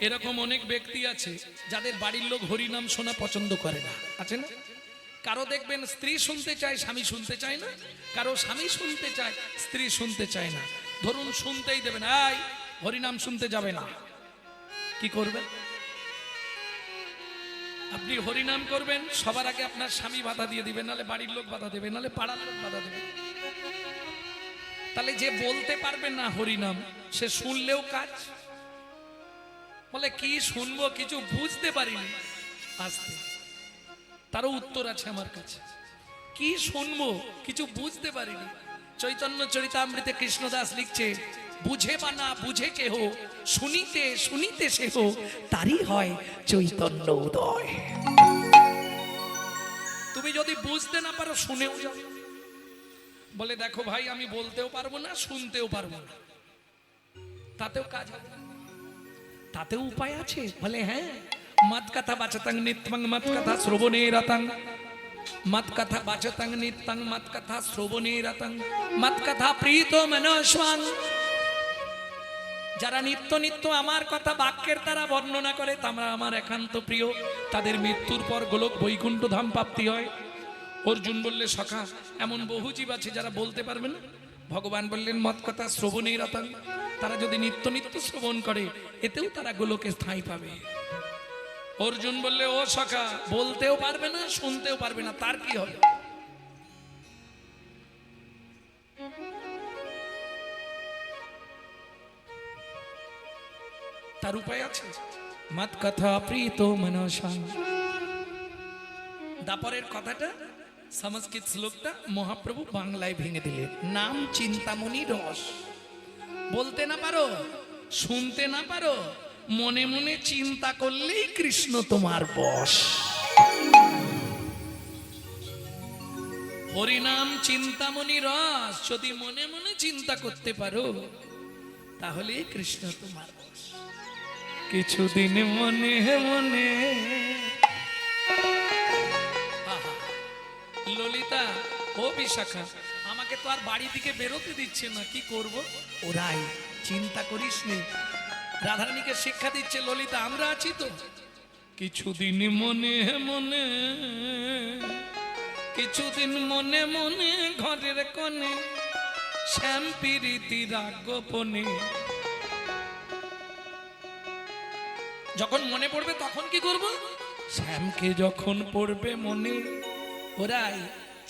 এরকম অনেক ব্যক্তি আছে যাদের বাড়ির লোক হরিনাম শোনা পছন্দ করে না, আছে না? কারো দেখবেন স্ত্রী শুনতে চায়, স্বামী শুনতে চায় না। কারো স্বামী শুনতে চায়, স্ত্রী শুনতে চায় না। ধরুন শুনতেই দেবেন, এই হরিনাম শুনতে যাবে না, কি করবেন? আপনি হরিনাম করবেন, সবার আগে আপনার স্বামী বাধা দিয়ে দিবেন, নালে বাড়ির লোক বাধা দেবে, নালে পাড়ার লোক বাধা দেবে। তাহলে যে বলতে পারবেন না হরিনাম, সে শুনলেও কাজ। বলে কি শুনবো, কিছু বুঝতে পারিনি, আসতে তারও উত্তর আছে আমার কাছে। কি শুনবো, কিছু বুঝতে পারিনি। চৈতন্য চরিতামৃতে কৃষ্ণদাস লিখছে, বুঝে বা না বুঝে কেহ, শুনিতে শুনিতে সেহ, তারই হয় চৈতন্য উদয়। তুমি যদি বুঝতে না পারো, শুনেও যাও। বলে দেখো ভাই, আমি বলতেও পারবো না, শুনতেও পারবো না, তাতেও কাজ হবে, তাতেও উপায় আছে। বলে হ্যাঁ, মত কথা বাচতাং নিত্যং মত কথা শ্রবণে রতং, মত কথা বাচতাং নিত্যং মত কথা শ্রবণে রতং, মত কথা প্রীত মনস্বাং। যারা নিত্য নিত্য আমার কথা বাক্যের দ্বারা বর্ণনা করে, তারা আমার একান্ত প্রিয়, তাদের মৃত্যুর পর গোলক বৈকুণ্ঠ ধাম প্রাপ্তি হয়। অর্জুন বললে সখা, এমন বহু জীব আছে যারা বলতে পারবে না। ভগবান বললেন মত কথা শ্রবণে রতং, তারা যদি নিত্য নিত্য শ্রবণ করে, এতেও তারা গোলকে স্থায়ী পাবে। অর্জুন বললে ও সখা, বলতেও পারবে না, শুনতেও পারবে না, তার কি হবে? তার উপায় আছে। মত কথা প্রীত মনসা। দাপরের কথাটা, সংস্কৃত শ্লোকটা মহাপ্রভু বাংলায় ভেঙে দিলেন। নাম চিন্তামণি রস। বলতে না পারো, শুনতে না পারো, মনে মনে চিন্তা করলেই কৃষ্ণ তোমার বশ। হরিনাম চিন্তামণি রস, যদি মনে মনে চিন্তা করতে পারো, তাহলে কৃষ্ণ তোমার বশ। কিছুদিন মনে মনে। ললিতা ও বিশাখা, আমাকে তো আর বাড়ি থেকে বেরোতে দিচ্ছে না, কি করব? ওরাই, চিন্তা করিস নি। রাধারানীকে শিক্ষা দিচ্ছে ললিতা, আমরা আছি তো। কিছুদিন মনে মনে, কিছুদিন মনে মনে ঘরের কোণে, শ্যাম প্রীতি রাগ গোপনে। যখন মনে পড়বে তখন কি করব? শ্যামকে যখন পড়বে মনে, ওরাই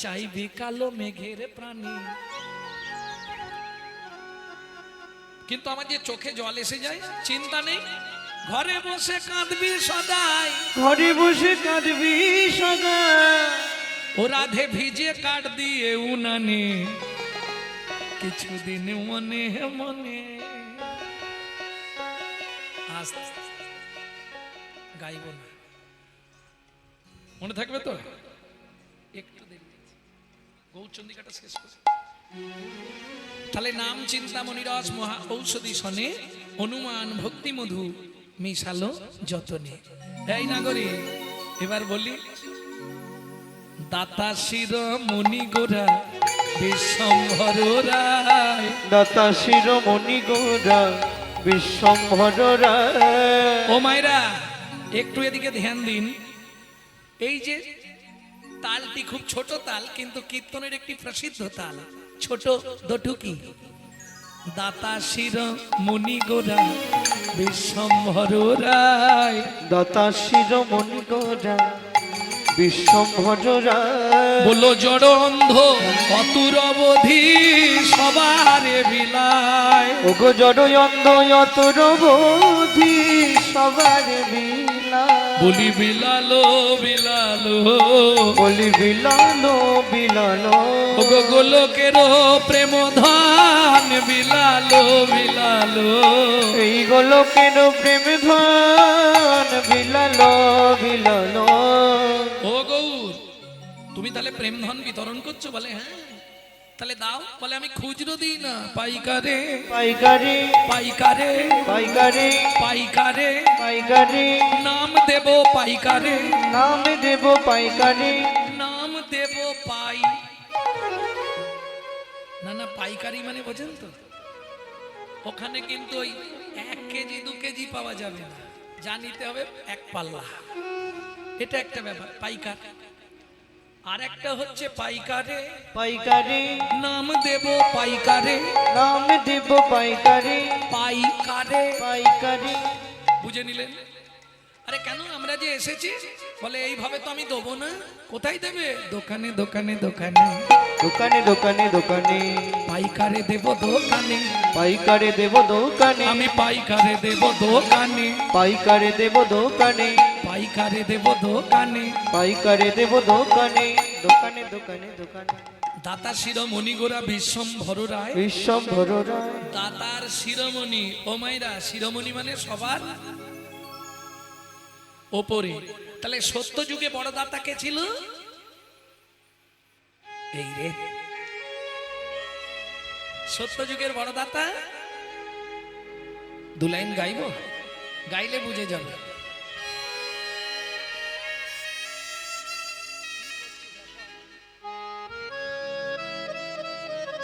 চাইবে কালো মেঘের প্রাণী। কিন্তু আমার যে চোখে জল এসে যায়, চিন্তা নেই, ঘরে বসে কাঁদবি সদাই, ঘরে বসে কাঁদবি সদা। ও রাধে ভিজে কাট দিয়ে উনানে, কিছুদিন মনে মনে। আস্তে গাইব না, মনে থাকবে তো? একটু দেখবে, গৌরচন্দ্রিকাটা শেষ করে। তাহলে নাম চিন্তামণি রস মহা ঔষধি সনে, অনুমান ভক্তি মধু মিশালো যতনে। এই নাগরী, এবার বলি, দাতা শির মণি গোরা বিশ্বম্ভর রায়। দাতা শিরোমণি গৌরা বিশ্বম্ভর রায়। ও মায়েরা, একটু এদিকে ধ্যান দিন। এই যে তালটি খুব ছোট তাল, কিন্তু কীর্তনের একটি প্রসিদ্ধ তাল, ছোট দটুকি। দাতা শির মণি গোরা বিশ্বম্ভর রায়। দাতা শিরোমণি গৌরা বিশ্বম্ভর রায়। বলো জড় অন্ধ অতুর অবধি সবারে বিলায়। ওগো জড় অন্ধ অতুর অবধি সবার বিলায়। বলি বিলালো বিলালো, বলি বিলালো বিলালো। ওগো গোলকের প্রেম ধান বিলালো বিলালো। এই গোলকের প্রেম ধন বিলালো বিলালো। ও গৌর, তুমি তাহলে প্রেম ধন বিতরণ করছো? বলে হ্যাঁ। তাহলে দাও। বলে আমি খুচরো দিই না, পাইকারে পাইকারি পাইকারে পাইকারি পাইকারে। পাইকারি নাম দেব পাইকারে, নাম দেব পাইকারি। নাম দেব পাই। না না, পাইকারি মানে বোঝেন তো? ওখানে কিন্তু ওই 1 কেজি 2 কেজি পাওয়া যাবে না, যা নিতে হবে এক পাল্লা, এটা একটা ব্যাপার পাইকার। আর একটা হচ্ছে পাইকারে, পাইকারি নাম দেব পাইকারে, নাম দেব পাইকারি, পাইকারে, পাইকারি। বুঝে নিলেন? আরে কেন আমরা যে এসেছি, বলে এইভাবে তো আমি দেবো না। কোথায় দেবে? দোকানে দোকানে দোকানে, দোকানে দোকানে দোকানে, পাইকারে দেব দোকানে, পাইকারে দেব দোকানে, আমি পাইকারে দেব দোকানে, পাইকারে দেব দোকানে, পাইকারে দেব দোকানে, পাইকারে দেব দোকানে, দোকানে দোকানে দোকানে। দাতা শিরোমণি গোরা বিশ্বম্ভর রায়, বিশ্বম্ভর রায়, দাতার শিরোমণি। ও মাইরা, শিরোমণি মানে সবার ওপরে। তাহলে সত্য যুগে বড় দাতা কে ছিল? এই রে, সত্য যুগের বড় দাতা। দু লাইন গাইব, গাইলে বুঝে যাবে।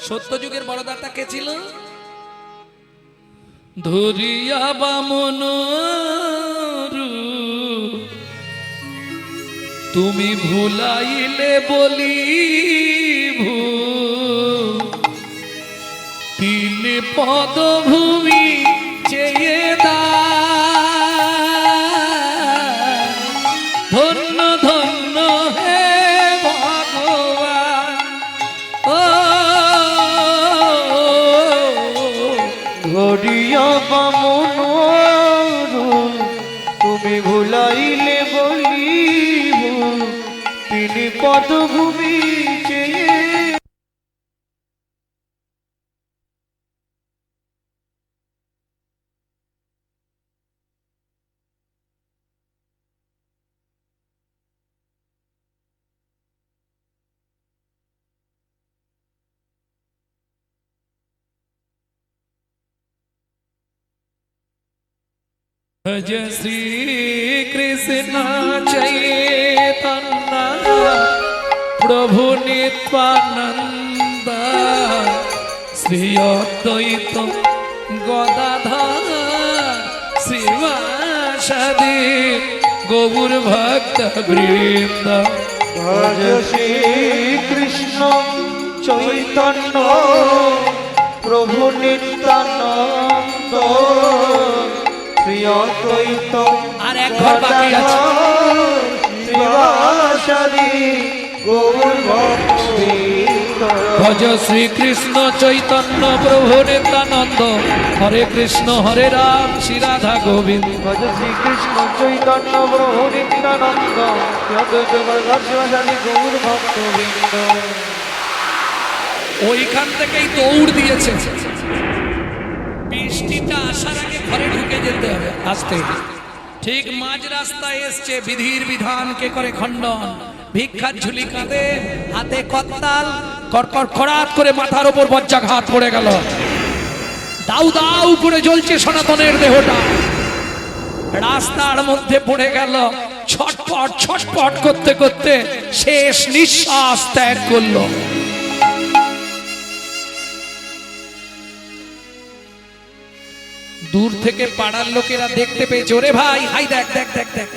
সত্য যুগের বড় দাতা কে ছিল? ধরিয়া বামন তুমি ভুলাইলে বলি তিন পদভূমি চেয়ে দা, ধন্য ধন্য হে ভগবান। ও ধরিয়া বামন তুমি ভুলাইলে বলিব তিনি পদভূমি চেয়ে। भज श्री कृष्ण चैतन्य प्रभु नित्यानंद श्री अद्वैत गदाधर श्रीवासदि गौर भक्त वृंद। ভজ শ্রী কৃষ্ণ চৈতন্য প্রভু নিত্যানন্দ শ্রী অদ্বৈত আর এক ঘর বাকি আছে। শ্রীবাসাদি গৌর ভক্তবৃন্দ। ভজ শ্রী কৃষ্ণ চৈতন্য প্রভু নিত্যানন্দ হরে কৃষ্ণ হরে রাম শ্রী রাধা গোবিন্দ। ভজ শ্রী কৃষ্ণ চৈতন্য প্রভু নিত্যানন্দ শ্রী অদ্বৈত গদাধর শিবাসাদি গৌর ভক্তবৃন্দ। ওইখান থেকেই দৌড় দিয়েছে। বৃষ্টিটা আসার আগে ঘরে ঢুকে যেতে হবে আস্তে। ঠিক মাঝ রাস্তায় এসছে, বিধির বিধানকে করে খণ্ডন। ভিক্ষার ঝুলি কাঁধে, হাতে করতাল, কড়কড় খড়াত করে মাথার ওপর বজ্রাঘাত পড়ে গেল। দাউ দাউ করে জ্বলছে সনাতনের দেহটা, রাস্তার মধ্যে পড়ে গেল। ছটপট ছটপট করতে করতে শেষ নিঃশ্বাস ত্যাগ করলো। দূর থেকে পাড়ার লোকেরা দেখতে পেয়েছে, ওরে ভাই হাই দেখ দেখ দেখ দেখ,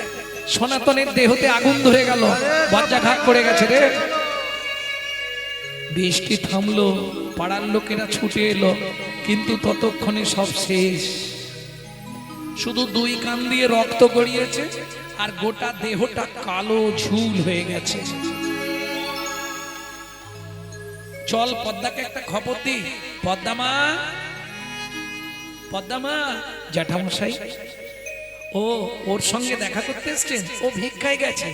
সনাতনের দেহতে আগুন ধরে গেল, বজ্রাঘাত পড়ে গেছে রে। বৃষ্টি থামলো, পাড়ার লোকেরা ছুটে এলো, কিন্তু ততক্ষণে সব শেষ। শুধু দুই কান দিয়ে রক্ত গড়িয়েছে আর গোটা দেহটা কালো ঝুল হয়ে গেছে। চল পদ্মাকে একটা খবর দি। পদ্মা, পদ্মা জ্যাঠামশাই, ও ওর সঙ্গে দেখা করতে এসছেন, ও ভিক্ষায় গেছে,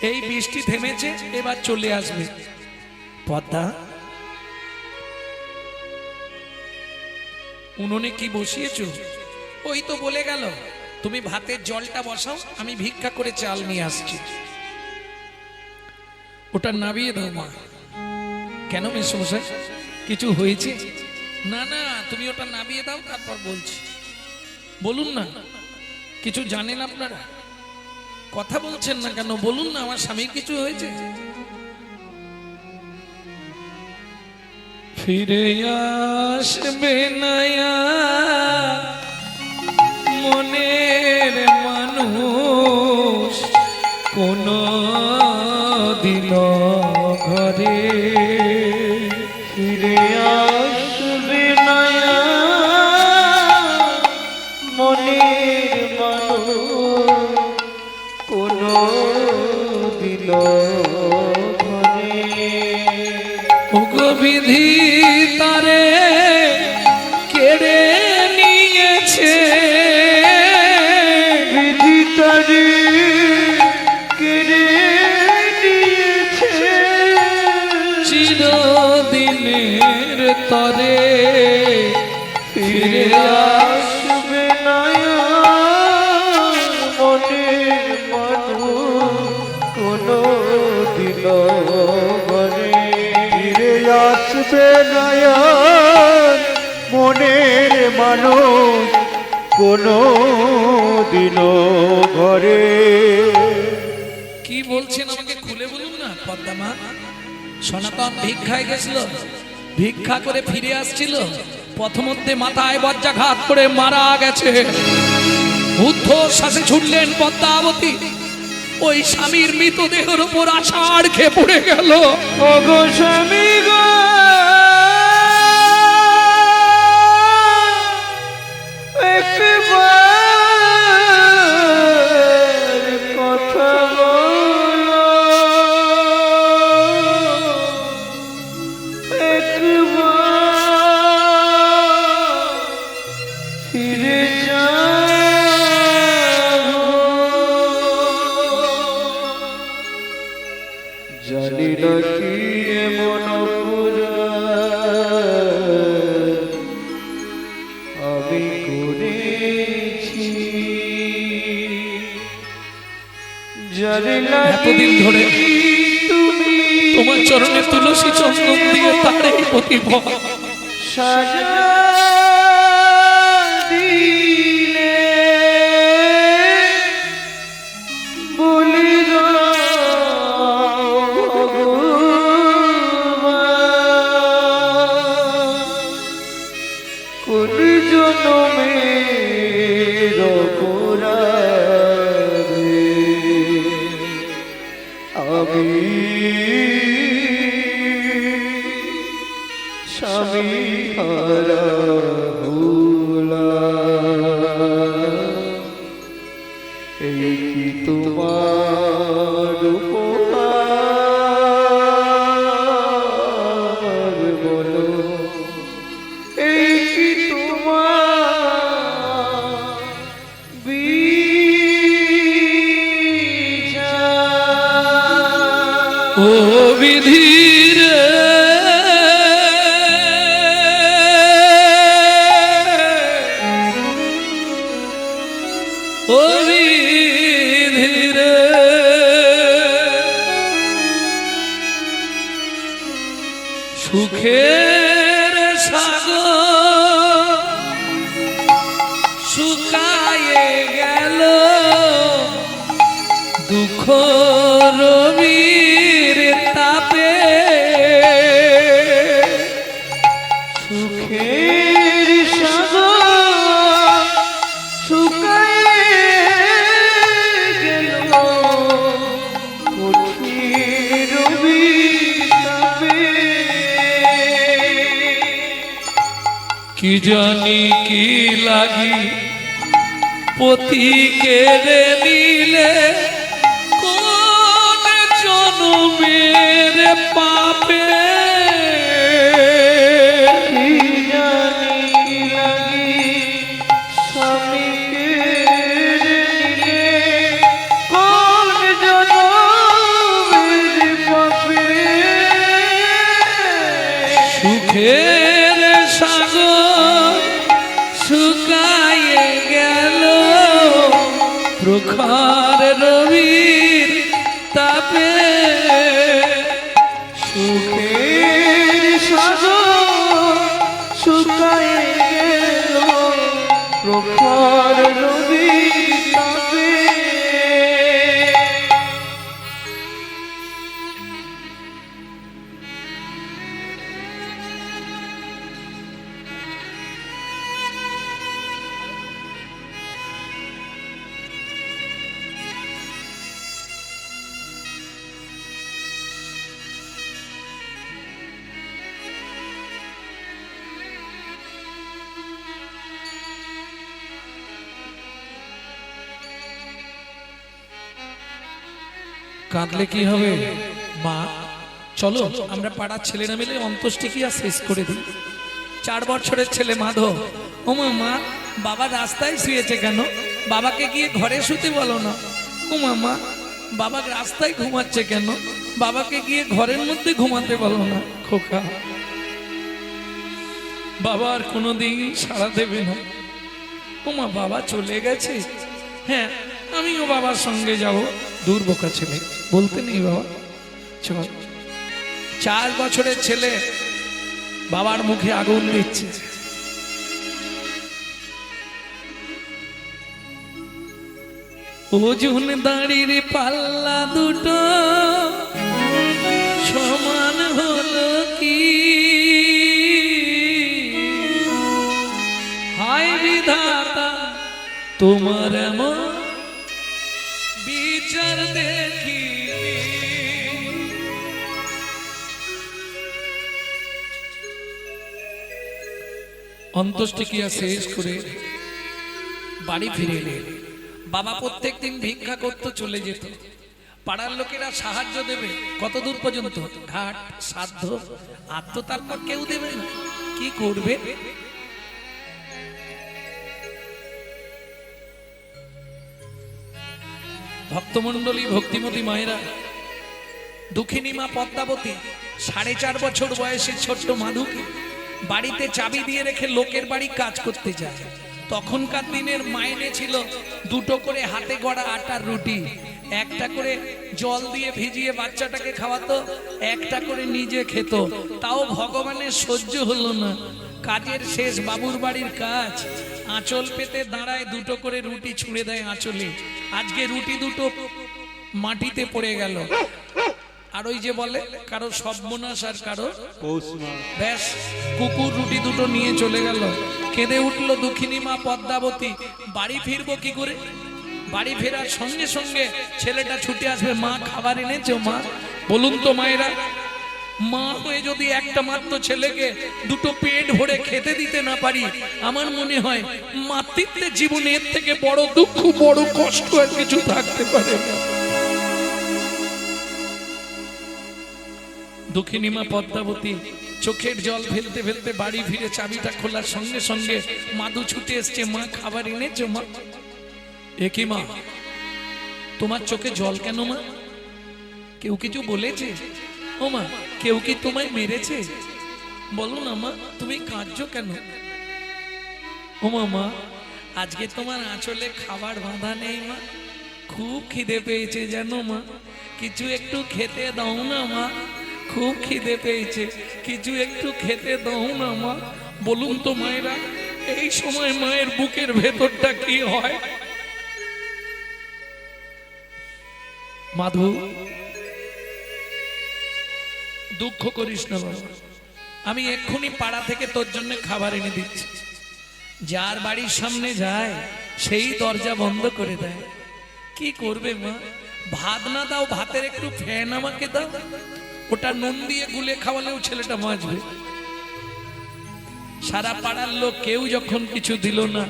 এই বৃষ্টি থেমেছে, এবার চলে আসবে। পদ্মা, উনুনে কি বসিয়েছো? ওই তো বলে গেল তুমি ভাতের জলটা বসাও, আমি ভিক্ষা করে চাল নিয়ে আসছি। ওটা নাবিয়ে দাও মা। কেন মেসমশাই, কিছু হয়েছে? না না, তুমি ওটা নামিয়ে দাও, তারপর বলছি। বলুন না, কিছু জানেন আপনারা? কথা বলছেন না কেন? বলুন না, আমার স্বামীর কিছু হয়েছে? ফিরে আসবে না মনের কোন দিন ঘরে ফিরে আসবে না মনের মানুষ কোনো দিল ঘরে। বিধি তারে কেড়ে নিয়েছে, বিধি তারে কেড়ে নিয়েছে, চিরদিনের তরে ফিরে আসবে না মনের মানুষ কোনো দিল ঘরে। ফিরে আসবে না মনের মানুষ কোনো দিন ঘরে। কি বলছেন আমাকে খুলে বলুন না পদ্মা। সনাতন ভিক্ষায় গেছিল, ভিক্ষা করে ফিরে আসছিল, প্রথমধ্যে মাথায় বজ্রাঘাত করে মারা গেছে। ঊর্ধ্বশ্বাসে ছুটলেন পদ্মাবতী, ওই স্বামীর মৃতদেহের উপর আষাঢ় খেয়ে পড়ে গেল। ওগো স্বামী গো, একবার কথা বলো, একবার ফিরে যাও। জানি না কি এমন অপরাধ আমি করেছি, জানি না এতদিন ধরে তুমি তোমার চরণে তুলসী চন্দন দিয়ে তারে প্রতিভা সাজা দিলে বলি কোন জনমের অপরাধে আমি স্বামী হারা হলাম। এই কি তোমার উপহার বলো, এই কি তোমার বিচার। ও বিধির ও বিধির সুখের সাগর শুকায়ে গেল, দুঃখ রবির তাপে সুখের সাগর শুকায়ে গেল, কঠিন রবিতাপে। কি জানি কি লাগি পতি কেড়ে নিলে, কোন জনমের পাপে কি জানি কি লাগি স্বামীকে নিলে, কোন জনমের পাপে। সুখের সাগর শুকায়ে গেল, প্রখর রবির তাপে সুখের সাগর শুকায়ে গেল, প্রখর রবির তাপে। কাঁদলে কি হবে মা? চলো আমরা পাড়ার ছেলেরা মিলে অন্ত্যেষ্টিক্রিয়া শেষ করে দিই। 4 বছরের ছেলে মাধব, ও মা বাবা রাস্তায় শুয়েছে কেন? বাবাকে গিয়ে ঘরে শুতে বলো না। ও মা বাবা রাস্তায় ঘুমাচ্ছে কেন? বাবাকে গিয়ে ঘরের মধ্যে ঘুমাতে বলো না। খোকা, বাবা আর কোনোদিন সাড়া দেবে না। ও মা বাবা চলে গেছে? হ্যাঁ আমিও বাবার সঙ্গে যাব। দূর বোকা ছেলে, বলতে নেই বাবা, চল। 4 বছরের ছেলে বাবার মুখে আগুন দিচ্ছে। ওজন দাঁড়ির পাল্লা দুটো সমান হলো কি? হায় বিধাতা তোমার এমন বিচার দেখি। অন্ত্যেষ্টিক্রিয়া শেষ করে বাড়ি ফিরে এলেন। বাবা প্রত্যেকদিন ভিক্ষা করতে চলে যেত। পাড়ার লোকেরা সাহায্য দেবে কত দূর পর্যন্ত? ঘাট, সাধ্য, আর তো তারপর কেউ দেবে না। কি করবে? ভক্তমণ্ডলী, ভক্তিমতী মায়েরা, দুঃখিনী মা পদ্মাবতী 4.5 বছর বয়সে ছোট্ট মাধুকে বাড়িতে চাবি দিয়ে রেখে লোকের বাড়ি কাজ করতে যায়। তখনকার দিনের মাইনে ছিল 2টো করে হাতে গড়া আটার রুটি, 1টা করে জল দিয়ে ভিজিয়ে বাচ্চাটাকে খাওয়াতো, 1টা করে নিজে খেত। তাও ভগবানের সহ্য হলো না। কাজের শেষ বাবুর বাড়ির কাজ, আঁচল পেতে দাঁড়ায়, 2টো করে রুটি ছুঁড়ে দেয় আঁচলে। আজকে রুটি 2টো মাটিতে পড়ে গেল। আর ওই যে বলে কারো সর্বনাশ আর কারো ব্যাস, কুকুর রুটি 2টো নিয়ে চলে গেল। কেঁদে উঠলো দুঃখিনী মা পদ্মাবতী। বাড়ি ফিরবো কি করে? বাড়ি ফেরার সঙ্গে সঙ্গে ছেলেটা ছুটে আসবে, মা খাবার এনেছো মা? বলুন তো মায়েরা, মা হয়ে যদি একটা মাত্র ছেলেকে 2টো পেট ভরে খেতে দিতে না পারি, আমার মনে হয় মাতৃত্বের জীবনে এর থেকে বড় দুঃখ, বড় কষ্ট আর কিছু থাকতে পারে না। দুঃখিনী মা পদ্মাবতী চোখের জল ফেলতে ফেলতে বাড়ি ফিরে চাবিটা খোলার সঙ্গে সঙ্গে মাধু ছুটে এসছে, মা খাবার এনেছো মা? এ কি মা, তোমার চোখে জল কেন মা? কেউ কিছু বলেছে? ও মা, কেউ কি তোমায় মেরেছে? বলো না মা, তুমি কাঁদছো কেন? ও মা, আজকে তোমার আঁচলে খাবার বাঁধা নেই মা, খুব খিদে পেয়েছে জানো মা, কিছু একটু খেতে দাও না মা, খুব খিদে পেয়েছে, কিছু একটু খেতে দাও না মা। বলুন তো মায়েরা, এই সময় মায়ের বুকের ভেতরটা কি হয়? মাধু, দুঃখ করিস না বাবা, আমি এক্ষুনি পাড়া থেকে তোর জন্য খাবার এনে দিচ্ছি। যার বাড়ির সামনে যায় সেই দরজা বন্ধ করে দেয়। কি করবে মা? ভাত না দাও, ভাতের একটু ফ্যান আমাকে দাও, ওটা নুন দিয়ে গুলে খাওয়ালেও ছেলেটা বাঁচবে। সারা পাড়ার লোক কেউ যখন কিছু দিল না,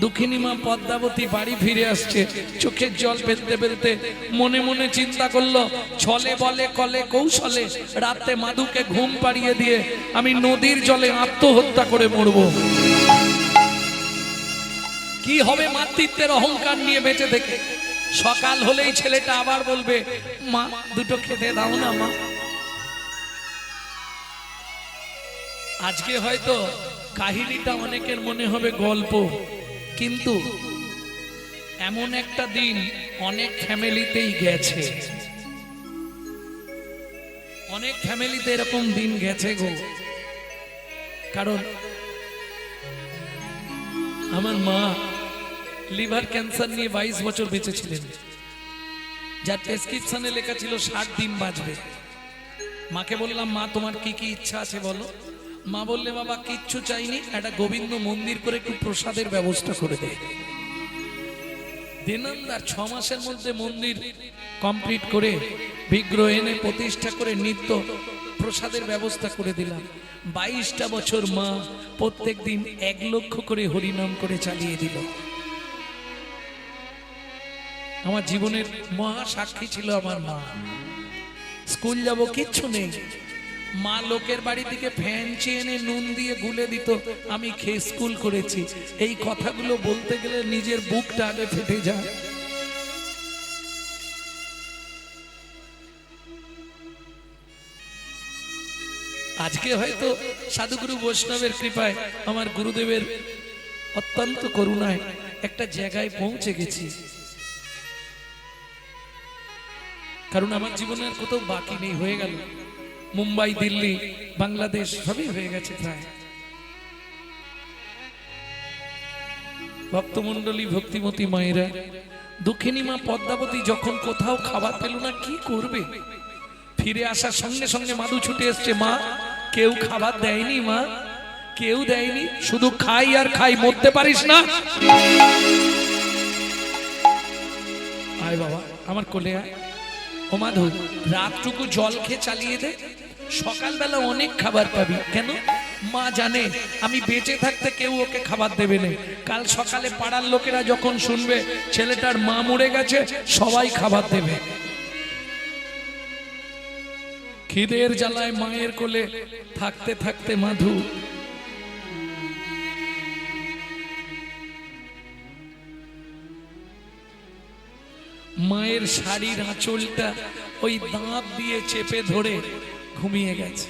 দুঃখিনী মা পদ্মাবতী বাড়ি ফিরে আসছে, চোখের জল ফেলতে ফেলতে মনে মনে চিন্তা করলো, ছলে বলে কলে কৌশলে রাতে মাধুকে ঘুম পাড়িয়ে দিয়ে আমি নদীর জলে আত্মহত্যা করে মরব। কি হবে মাতৃত্বের অহংকার নিয়ে বেঁচে থেকে? সকাল হলেই ছেলেটা আবার বলবে, মা 2টো খেতে দাও না মা। আজকে হয়তো কাহিনীটা অনেকের মনে হবে গল্প, কিন্তু এমন একটা দিন অনেক ফ্যামিলিতেই গেছে, অনেক ফ্যামিলিতে এরকম দিন গেছে গো। কারণ আমার মা লিভার ক্যান্সার নিয়ে 22 বছর বেঁচে ছিলেন, যার প্রেসক্রিপশনে লেখা ছিল 60 দিন বাঁচবে। মাকে বললাম, মা তোমার কি কি ইচ্ছা আছে বলো। মা বললে, বাবা কিচ্ছু চাইনি, একটা গোবিন্দ মন্দির করে একটু প্রসাদের ব্যবস্থা করে দেয়। দিনান্দার 6 মাসের মধ্যে মন্দির কমপ্লিট করে বিগ্রহ এনে প্রতিষ্ঠা করে নিত্য প্রসাদের ব্যবস্থা করে দিলাম। 22টা বছর মা প্রত্যেক দিন 1 লক্ষ করে হরিনাম করে চালিয়ে দিল। আমার জীবনের মহা সাক্ষী ছিল আমার মা। স্কুল যাব কিচ্ছু নেই, মা লোকের বাড়ি থেকে ফ্যান চেয়ে এনে নুন দিয়ে গুলে দিত, আমি খেয়ে স্কুল করেছি। এই কথাগুলো বলতে গেলে নিজের বুকটা আগে ফেটে যায়। আজকে হয়তো সাধুগুরু বৈষ্ণবের কৃপায়, আমার গুরুদেবের অত্যন্ত করুণায় একটা জায়গায় পৌঁছে গেছি। কারণ আমার জীবনে আর কোথাও বাকি নেই, হয়ে গেল। মুম্বাই, দিল্লি, বাংলাদেশ সবই হয়ে গেছে প্রায়। ভক্তমন্ডলী, ভক্তিমতী মায়েরা, দক্ষিণী মা পদ্মাবতী যখন কোথাও খাবার পেল না কি করবে, ফিরে আসার সঙ্গে সঙ্গে মাধু ছুটে এসছে, মা কেউ খাবার দেয়নি, মা কেউ দেয়নি, শুধু খাই আর খাই, মরতে পারিস না। আয় বাবা আমার কোলে আয়। ও মাধু, রাতটুকু জল খেয়ে চালিয়ে দে, সকালবেলা অনেক খাবার পাবি। কেন? মা জানে আমি বেঁচে থাকতে কেউ ওকে খাবার দেবে না। কাল সকালে পাড়ার লোকেরা যখন শুনবে ছেলেটার মা মরে গেছে, সবাই খাবার দেবে। খিদের জ্বালায় মায়ের কোলে থাকতে থাকতে মাধু মায়ের শাড়ির আঁচলটা ওই দাঁত দিয়ে চেপে ধরে ঘুমিয়ে গেছে।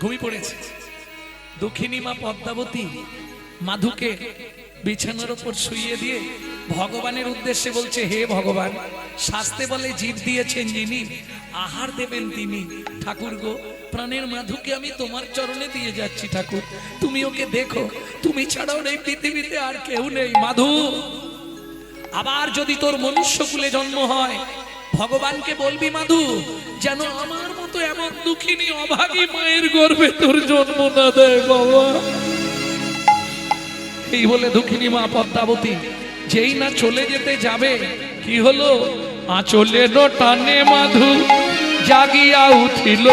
ঘুমিয়ে পড়েছে। দক্ষিণী মা পদ্মাবতী মাধুকে বিছানার উপর শুইয়ে দিয়ে ভগবানের উদ্দেশ্যে বলছে, হে ভগবান, শাস্তে বলে জীব দিয়েছেন যিনি, আহার দেবেন তিনি। ঠাকুর গো, প্রাণের মাধুকে আমি তোমার চরণে দিয়ে যাচ্ছি ঠাকুর, তুমি ওকে দেখো, তুমি ছাড়াও এই পৃথিবীতে আর কেউ নেই। মাধু, আবার যদি তোর মনুষ্যকুলে জন্ম হয়, ভগবানকে বলবি মাধু যেন আমার মতো এমন দুঃখিনী অভাগী মায়ের গর্ভে তোর জন্ম না দেয় বাবা। এই বলে দক্ষিণী মা পদ্মাবতী যেই না চলে যেতে যাবে, কি হলো, আঁচলের টানে মাধু জাগিয়া উঠিল।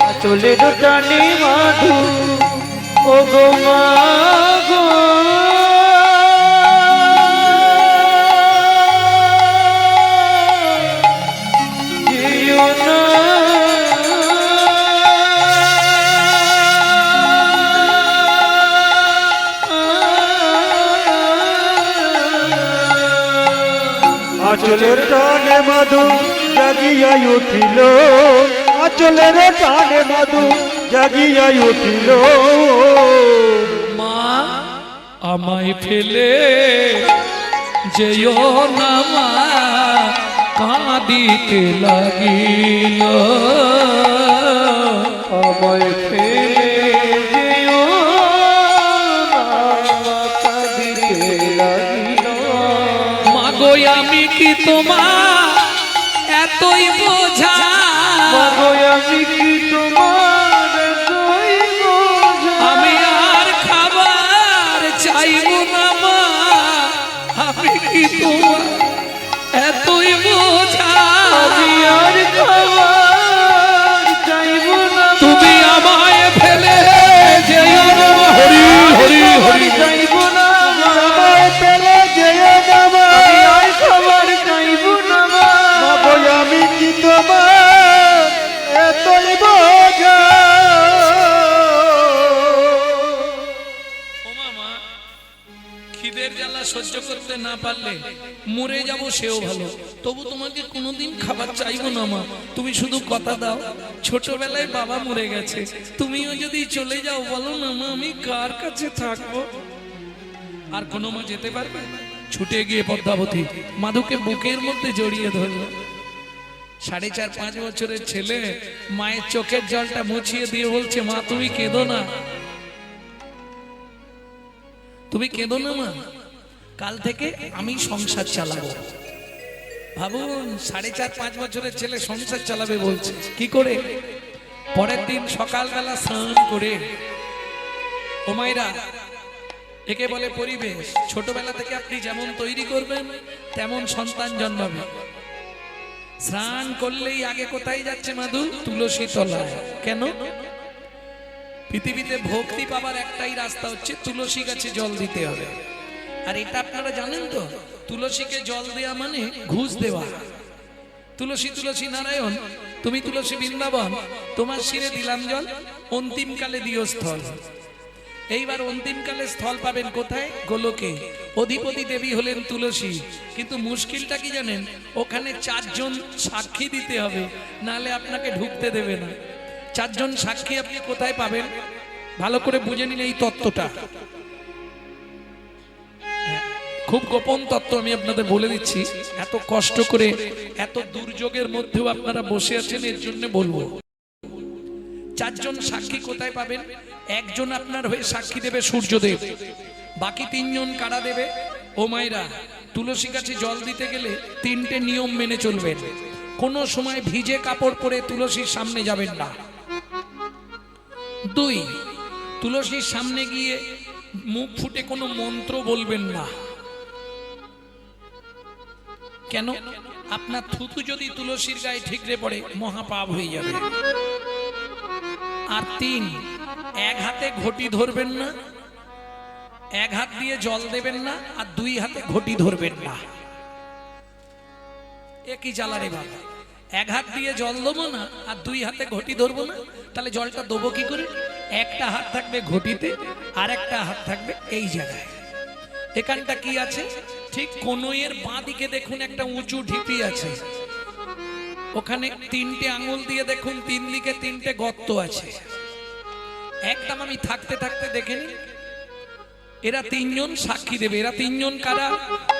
আঁচলের টানে মাধু, ও গো মা গো, যেও না। আঁচলের টানে মাধু জাগিয়া উঠিল, আঁচলের টানে মাধু জাগিয়া উঠিল। মা আমায় ফেলে যেও না মা, কাঁদিতে লাগিল। আমায় ফেলে যেও না, কাঁদিতে লাগিল। মাগো আমি কি তোমার এতই বোঝা, মাগো আমি কি তোমার এতই বোঝা, আমি আর খাবার চাইব না মা, আমি কি তোমার এতই বোঝা, আমি আর খাবার চাইব না, তুমি আমায় ফেলে যেও না। হরি হরি হরি চাইব না, আমায় ফেলে যেও না, আমি আর খাবার চাইব না। মাগো আমি কি তোমার এতই বোঝা। ও মামা, খিদের জ্বালা সহ্য করতে না পারলে মরে যাব সেও ভালো, তবু তোমাকে কোনোদিন খাবার চাইবো না মা। তুমি শুধু কথা দাও, ছোটবেলায় বাবা মরে গেছে, তুমিও যদি চলে যাও, বলো না মা আমি কার কাছে থাকবো। আর কোনো মা যেতে পারবে? ছুটে গিয়ে পদ্মাবতী মাধুকে বুকের মধ্যে জড়িয়ে ধরলো। 4.5-5 বছরের ছেলে মায়ের চোখের জলটা মুছিয়ে দিয়ে বলছে, মা তুমি কেঁদো না, তুমি কেঁদো না মা, কাল থেকে আমি সংসার চালাবো। ভাবুন, 4.5-5 বছরের ছেলে সংসার চালাবে বলছে, কি করে? পরের দিন সকালবেলা স্নান করে, ও মায়েরা, একে বলে পরিবেশ। ছোটবেলা থেকে আপনি যেমন তৈরি করবেন তেমন সন্তান জন্মাবে। স্নান করলেই আগে কোথায় যাচ্ছে মাধু? তুলসী তলায়। কেন? পৃথিবীতে ভক্তি পাবার একটাই রাস্তা হচ্ছে তুলসী গাছে জল দিতে হবে। আর এটা আপনারা জানেন তো, তুলসীকে জল দেওয়া মানে ঘুষ দেওয়া। তুলসী তুলসী নারায়ণ, তুমি তুলসী বৃন্দাবন, তোমার শিরে দিলাম জল, অন্তিমকালে দিও স্থল। এইবার অন্তিমকালে স্থল পাবেন কোথায়? গোলকে। অধিপতি দেবী হলেন তুলসী। কিন্তু মুশকিলটা কি জানেন? ওখানে 4 জন সাক্ষী দিতে হবে, নালে আপনাকে ঢুকতে দেবে না। 4 জন সাক্ষী আপনি কোথায় পাবেন? ভালো করে বুঝে নিন এই তত্ত্বটা, খুব গোপন তত্ত্ব, আমি আপনাদের বলে দিচ্ছি। এত কষ্ট করে, এত দুর্যোগের মধ্যেও আপনারা বসে আছেন, এর জন্য বলবো। 4 জন সাক্ষী কোথায় পাবেন? একজন আপনার হয়ে সাক্ষী দেবে সূর্যদেব, বাকি 3 জন কারা দেবে? ও মায়েরা, তুলসী গাছে জল দিতে গেলে 3টে নিয়ম মেনে চলবেন। কোনো সময় ভিজে কাপড় পরে তুলসীর সামনে যাবেন না। 2, তুলসীর সামনে গিয়ে মুখ ফুটে কোনো মন্ত্র বলবেন না। কেন? আপনার থুতু যদি তুলসীর গায়ে ঠিকরে পড়ে মহাপাপ হয়ে যাবে। আর 3, এক হাতে ঘটি ধরবেন না, এক হাত দিয়ে জল দেবেন না, আর 2 হাতে ঘটি ধরবেন না। একই জ্বালারে বাবা, এক হাত দিয়ে জল দেবো না আর 2 হাতে ঘটি ধরবো না, তাহলে জলটা দেবো কি করে? একটা হাত থাকবে ঘটিতে, আর একটা হাত থাকবে এই জায়গায়। এখানটা কি আছে? ঠিক কনুইয়ের বাঁ দিকে দেখুন একটা উঁচু ঢিপি আছে, ওখানে 3টে আঙুল দিয়ে দেখুন 3 দিকে 3টে গর্ত আছে। একদম আমি থাকতে থাকতে দেখে নিন, এরা 3 জন সাক্ষী দেবে। এরা 3 জন কারা?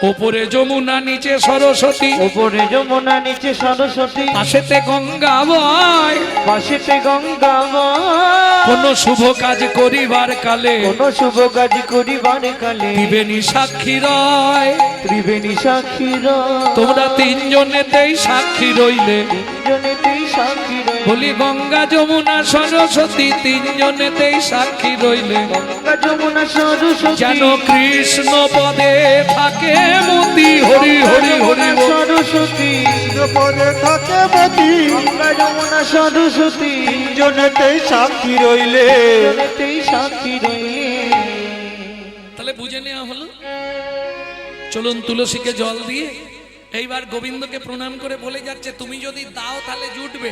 ওপরে যমুনা, নিচে সরস্বতী। উপরে যমুনা, নিচে সরস্বতী, পাশেতে গঙ্গা বয়, পাশেতে গঙ্গা বয়। কোন শুভ কাজ করিবার কালে, কোন শুভ কাজ করিবার কালে ত্রিবেণী সাক্ষী রয়। ত্রিবেণী সাক্ষী রয়। তোমরা 3 জনেতেই সাক্ষী রইলে, 3 জনেতেই সাক্ষী রইলে। বলি গঙ্গা যমুনা সরস্বতী 3 জনেতেই সাক্ষী রইলে। গঙ্গা যমুনা সরস্বতী, যেন কৃষ্ণ পদে থাকে মতি। হরি হরি হরি বল। সরস্বতী পরে থাকে মতি, গঙ্গা যমুনা সরস্বতী, জনেতেই সাক্ষী রইলে। জনেতেই সাক্ষী রইলে। তাহলে বুঝে নেওয়া হলো। চলুন তুলসীকে জল দিয়ে এইবার গোবিন্দকে প্রণাম করে বলে যাচ্ছে, তুমি যদি দাও তাহলে জুটবে,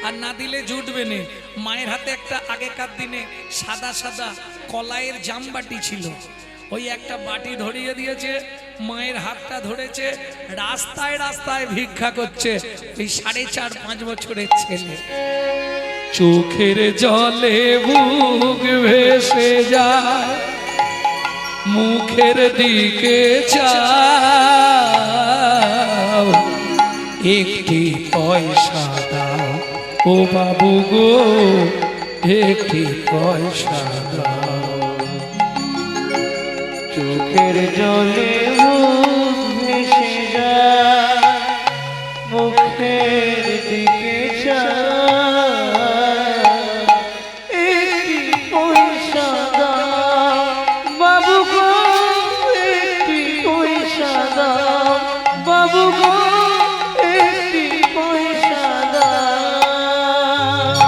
আর না দিলে জুটবে না। মায়ের হাতে একটা আগেকার দিনে সাদা সাদা কলাইয়ের জামবাটি ছিল, ওই একটা বাটি ধরিয়ে দিয়েছে, মায়ের হাতটা ধরেছে, রাস্তায় রাস্তায় ভিক্ষা করছে ওই 4.5-5 বছরের ছেলে। চোখের জলে বুক ভেসে যায়, মুখের দিকে চাও, একটি পয়সা দাও ও বাবু গো, একটি পয়সা দাও। চোখের জলে মুখ ভেসে যায়, মুখের দিকে চায়, একটি পয়সা দাও বাবু গো, একটি পয়সা দাও বাবু গো, একটি পয়সা দাও।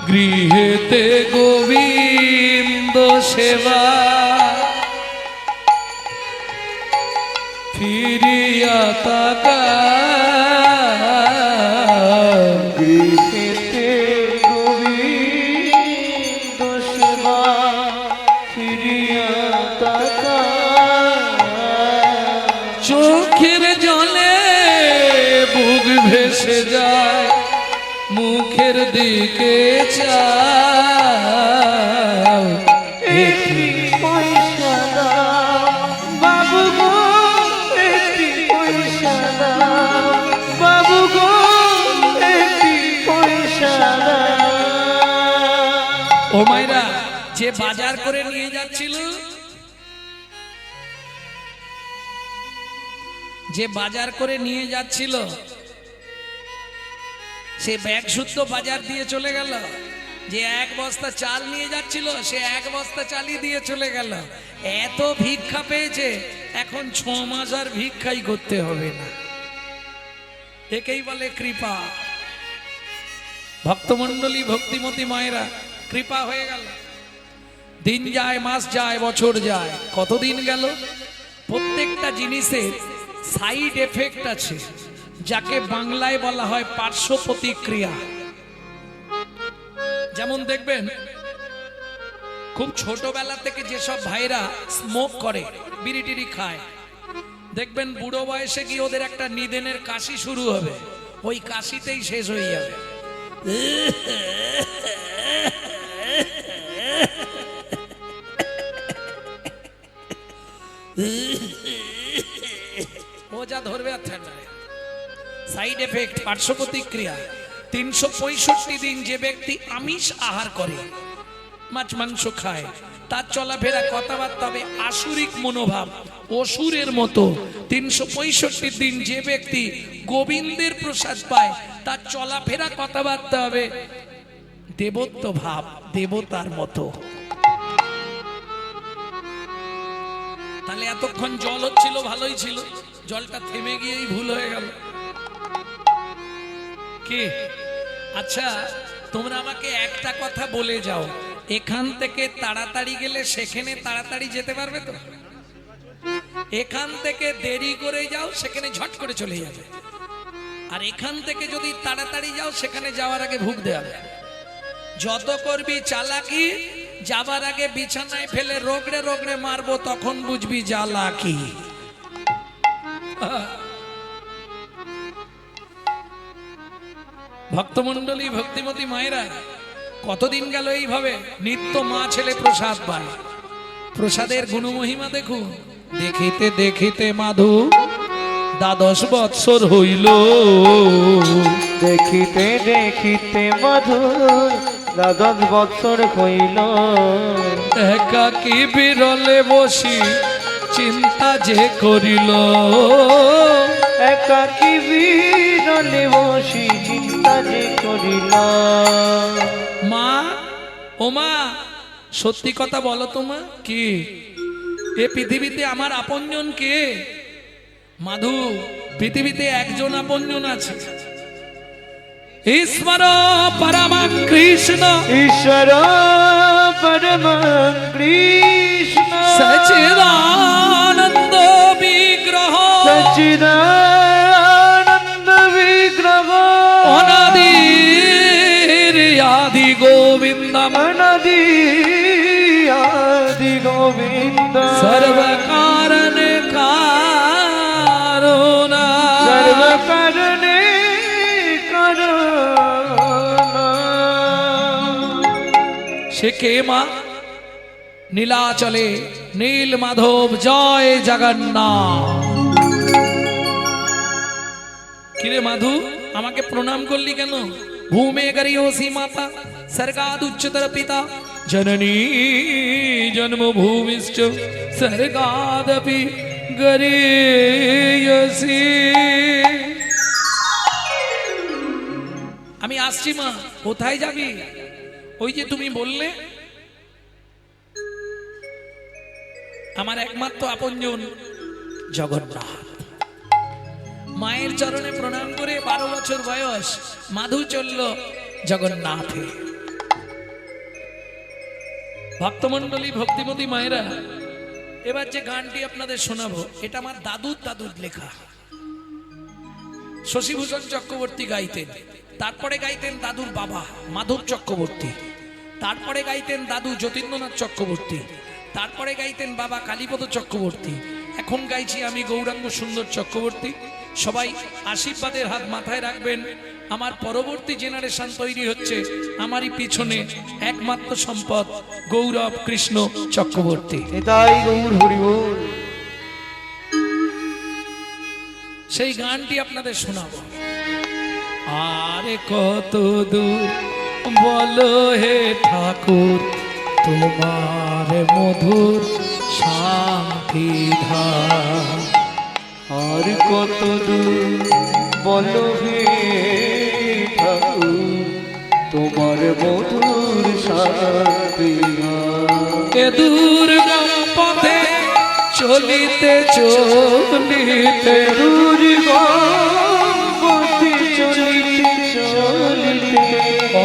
গৃহেতে গোবিন্দ সেবা, ফিরিয়া তাকা, গৃহেতে গোবিন্দ সেবা, ফিরিয়া তাকা। চোখের জলে বুক ভেসে যায়, মুখের দিকে চাও, একটি পয়সা দাও বাবু গো, একটি পয়সা দাও বাবু গো, একটি পয়সা দাও। ও মাইরা, যে বাজার করে নিয়ে যাচ্ছিল, যে বাজার করে নিয়ে যাচ্ছিল, সে ব্যাগ শুদ্ধ বাজার দিয়ে চলে গেল। যে 1 বস্তা চাল নিয়ে যাচ্ছিল, সে 1 বস্তা চালই দিয়ে চলে গেল। এত ভিক্ষা পেয়েছে, এখন 6 মাস আর ভিক্ষাই করতে হবে না। একেই বলে কৃপা। ভক্তমণ্ডলী, ভক্তিমতী মায়েরা, কৃপা হয়ে গেল। দিন যায়, মাস যায়, বছর যায়, কতদিন গেল। প্রত্যেকটা জিনিসের সাইড এফেক্ট আছে, যাকে বাংলায় বলা হয় পার্শ্ব প্রতিক্রিয়া। যেমন দেখবেন খুব ছোটবেলা থেকে যেসব ভাইরা স্মোক করে, বিড়ি টিড়ি খায়, দেখবেন বুড়ো বয়সে গিয়ে ওদের একটা নিদেনের কাশি শুরু হবে, ওই কাশিতেই শেষ হয়ে যাবে। ও যা ধরবে আর ছাড়বে না। সাইড এফেক্ট, পার্শ্ব প্রতিক্রিয়া। 365 দিন যে ব্যক্তি আমিষ আহার করে, মাছ মাংস খায়, তার চলাফেরা কথাবার্তা হবে আসুরিক মনোভাব, অসুরের মতো। 365 দিন যে ব্যক্তি গোবিন্দের প্রসাদ পায়, তার চলাফেরা কথাবার্তা হবে দেবত্ব ভাব, দেবতার মতো। তাহলে এতক্ষণ জল হচ্ছিল, ভালোই ছিল, জলটা থেমে গিয়েই ভুল হয়ে গেল কি? আচ্ছা, তোমরা আমাকে একটা কথা বলে যাও, এখান থেকে তাড়াতাড়ি গেলে সেখানে তাড়াতাড়ি যেতে পারবে তো? এখান থেকে দেরি করে যাও, সেখানে ঝট করে চলে যাবে। আর এখান থেকে যদি তাড়াতাড়ি যাও, সেখানে যাওয়ার আগে ভুগ দেওয়া। যত করবি চালাকি, যাবার আগে বিছানায় ফেলে রগড়ে রগড়ে মারবো, তখন বুঝবি জ্বালাকি। ভক্তমন্ডলী, ভক্তিমতী মায়েরা, কতদিন গেল এইভাবে নিত্য মা ছেলে প্রসাদ পায়। প্রসাদের গুণমহিমা দেখুন। দেখিতে দেখিতে মাধু 12 বৎসর হইল, দেখিতে দেখিতে মধুর 12 বৎসর হইল। একাকী বিরলে বসি চিন্তা যে করিল, একাকী বিরলে বসি চিন্তা যে করিল। মা, ও মা, সত্যি কথা বলো তো মা, কি এ পৃথিবীতে আমার আপনজন কে? মাধু, পৃথিবীতে একজন আপনজন আছে, ঈশ্বর পরম কৃষ্ণ, ঈশ্বর পরম কৃষ্ণ, সচিদানন্দ বিগ্রহ, সচিদানন্দ বিগ্রহ, অনাদির আদি গোবিন্দম, অনাদি আদি গোবিন্দ, সর্বকারণে কারণ, সর্বকারণে কারণ। সে কে মা? নীলাচলে নীল মাধব, জয় জগন্নাথ। কিরে মাধু, আমাকে প্রণাম করলি কেন? ভূমে গরিয়সী মাতা, স্বর্গাদ উচ্চতর পিতা, জননী জন্মভূমিশ্চ স্বর্গাদপি গরিয়সী। আমি আসছি মা। কোথায় যাবি? ওই যে তুমি বললে আমার একমাত্র আপনজন জগন্নাথ। মায়ের চরণে প্রণাম করে 12 বছর বয়স মাধু চলল জগন্নাথে। ভক্তমন্ডলী, ভক্তিমতী মায়েরা, এবার যে গানটি আপনাদের শোনাবো, এটা আমার দাদুর লেখা। শশীভূষণ চক্রবর্তী গাইতেন, তারপরে গাইতেন দাদুর বাবা মাধব চক্রবর্তী, তারপরে গাইতেন দাদু যতীন্দ্রনাথ চক্রবর্তী, তারপরে গাইতেন বাবা কালীপদ চক্রবর্তী, এখন গাইছি আমি গৌরাঙ্গ সুন্দর চক্রবর্তী। সবাই আশীর্বাদের হাত মাথায় রাখবেন। আমার পরবর্তী জেনারেশন তৈরি হচ্ছে, আমারই পিছনে একমাত্র সম্পদ গৌরব কৃষ্ণ চক্রবর্তী। এটাই গৌর হরি বল। সেই গানটি আপনাদের শোনাবো। আরে কত দূর বলো হে ঠাকুর, তোমার মধুর শান্তি ধাম। আর কত দূর বলো হে ঠাকুর, তোমার মধুর শান্তি এ দুর্গম পথে চলিতে চলিতে, দুর্গম পথে চলিতে চলিতে,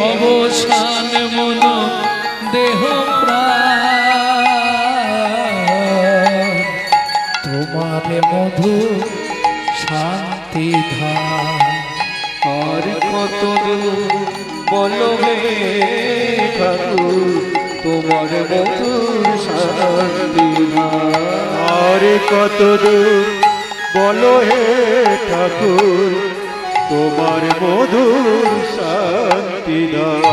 অবসান মন দেহ প্রাণ, তোমার মধুর শান্তি আর কত দূর বলো হে ঠাকুর তোমার মধুর শান্তি দাও।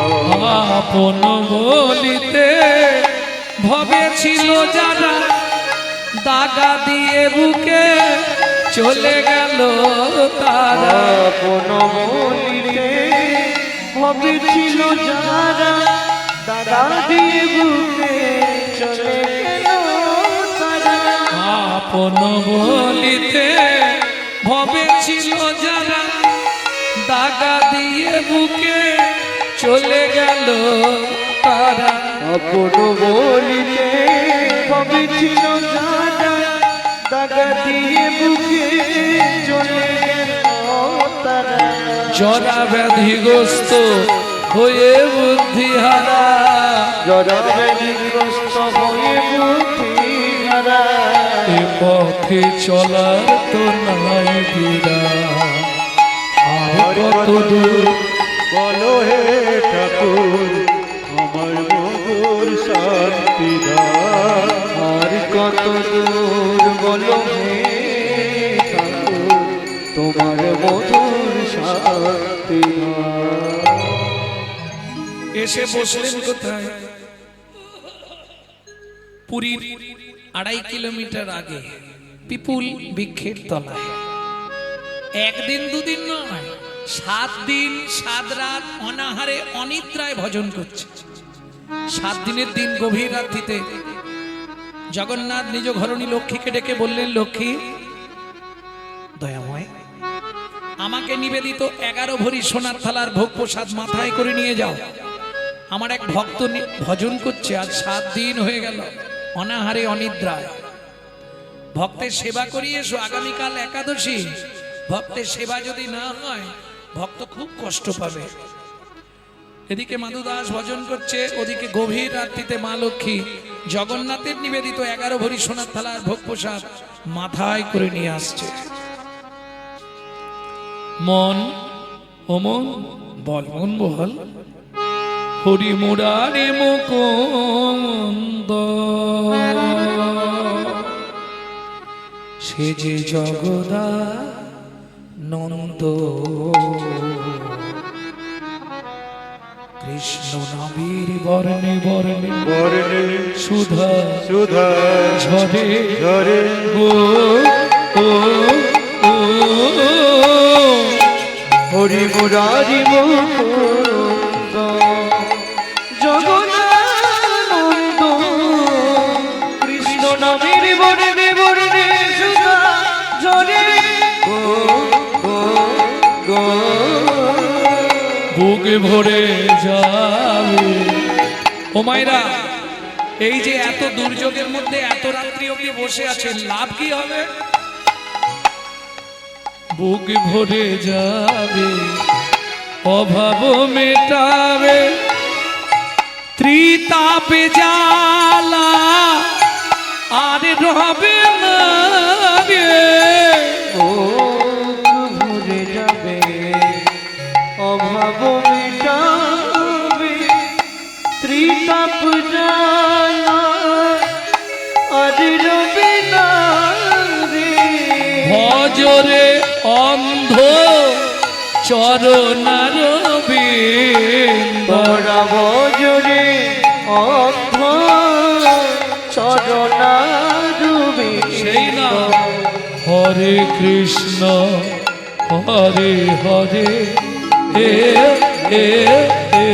আপন বলিতে ভবে ছিল যারা দাগা দিয়ে বুকে চলে গেল তারা। আপন বলিতে ভবেছিল যারা দাদা দিয়ে বুকে চলে গেল তারা। আপন বলিতে ভবে ছিল যারা দাগা দিয়ে বুকে চলে গেল তারা। আপন বলিতে ভবেছিল যারা দাদা দিয়ে বুকে চলে গেল তারা। জরা ব্যাধিগ্রস্ত হয়ে বুদ্ধিহারা, জরা ব্যাধিগ্রস্ত হয়ে বুদ্ধিহারা। এ পথে চলার তো নাই বিরা। আর কত দূর বলো হে ঠাকুর আমার মধুর শান্তি দাও। আর কত দূর বলো হে ঠাকুর তোমার মধুর শান্তি এসে বসলেন কোথায়? পুরীর 2.5 কিলোমিটার আগে পিপুল বৃক্ষের তলায়। একদিন দুদিন নয়, 7 দিন 7 রাত অনাহারে অনিদ্রায় ভজন করছে। 7 দিনের দিন গভীর রাত্রিতে জগন্নাথ নিজ ঘরণী লক্ষ্মীকে ডেকে বললেন, লক্ষ্মী দয়াময়, আমাকে নিবেদিত 11 ভরি সোনার থালার ভোগ প্রসাদ মাথায় করে নিয়ে যাও। আমার এক ভক্ত ভজন করছে, আজ 7 দিন হয়ে গেল অনাহারে অনিদ্রায়। ভক্তের সেবা করিয়ে এসো, আগামীকাল একাদশী। ভক্তের সেবা যদি না হয় ভক্ত খুব কষ্ট পাবে। এদিকে মাধুদাস ভজন করছে, ওদিকে গভীর রাত্রিতে মা লক্ষ্মী জগন্নাথের নিবেদিত 11 ভরি সোনার থালার ভোগ প্রসাদ মাথায় করে নিয়ে আসছে। মন ও মন বল, মন বল, হরি মুরারে মুকুন্দ সে যে জগদা নন্দ। কৃষ্ণ নামের বর্ণে বর্ণে বর্ণে সুধা সুধা ঝরে ঝরে গো ও ও হরি মুরারি মুকুন্দ জগদানন্দ কৃষ্ণ নামের বর্ণে বর্ণে সুধা ঝরে গো গো গো। বুকে ভরে যাবে। ও মায়েরা, এই যে এত দুর্যোগের মধ্যে এত রাত্রি অবধি বসে আছেন, লাভ কি হবে? বুক ভরে যাবে, অভাব মেটাবে, ত্রিতাপে জ্বালা আর রবে না রে। ভরে যাবে, অভাব মেটাবে, ত্রিতাপ জ্বালা আর রবে না রে। ভজরে অন্ধ চরণার বিন্দ। বড়া বজরে অন্ধ চরণারুবি। সেই না হরে কৃষ্ণ হরে হরে এ এ এ